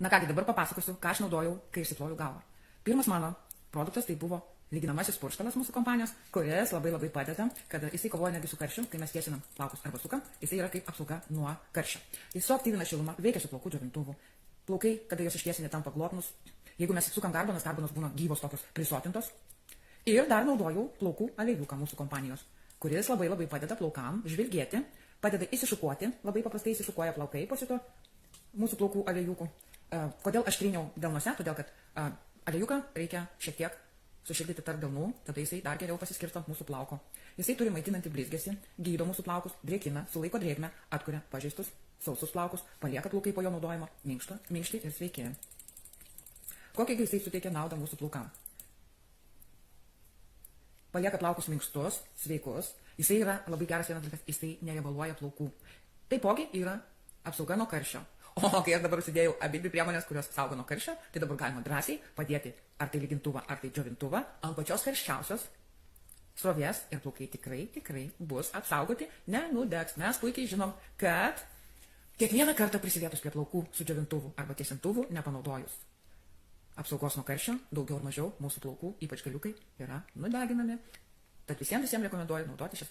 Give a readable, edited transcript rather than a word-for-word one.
Na kągi, dabar papasakosiu, ką aš naudojau, kai išsiploviau galvą. Pirmas mano produktas tai buvo lyginamasis purškalas mūsų kompanijos, kuris labai padeda, kad jisai kovoja netgi su karščiu, kai mes tiesinam plaukus arba sukam, jisai yra kaip apsauga nuo karščio. Jis suaktyvina šilumą, veikia su plaukų džiovintuvu. Plaukai, kada juos ištiesinė, tampa glotnus. Jeigu mes sukam garbanas būna gyvos tokios prisotintos. Ir dar naudojau plaukų aliejuką mūsų kompanijos, kuris labai padeda plaukam žvilgėti, padeda įsišukuoti, labai paprastai įsišukuoja plaukai po šito mūsų plaukų aliejukų. Kodėl aš tryniau delnuose? Todėl, kad aliejuką reikia šiek tiek sušildyti tarp delnų, tada jisai dar geriau pasiskirsto mūsų plauko. Jisai turi maitinantį blizgesį, gydo mūsų plaukus, drėkina, sulaiko drėgmę, atkuria pažeistus, sausus plaukus, palieka plaukai po jo naudojimo minkšti ir sveiki. Kokią jisai suteikia naudą mūsų plaukam? Palieka plaukus minkštus, sveikus, jisai yra labai geras vienas dalykas, jisai neriebaluoja plaukų. Taipogi yra apsauga nuo karščio. O kai aš dabar užsidėjau abidvi priemonės, kurios saugo nuo karščio, tai dabar galima drąsiai padėti ar tai lygintuvą, ar tai džiovintuvą ant pačios karščiausios srovės ir plaukai tikrai bus apsaugoti, nenudegs. Mes puikiai žinom, kad kiekvieną kartą prisilietus prie plaukų su džiovintuvu arba tiesintuvu nepanaudojus apsaugos nuo karščio, daugiau ar mažiau mūsų plaukų, ypač galiukai, yra nudeginami. Tad visiems rekomenduoju naudoti šias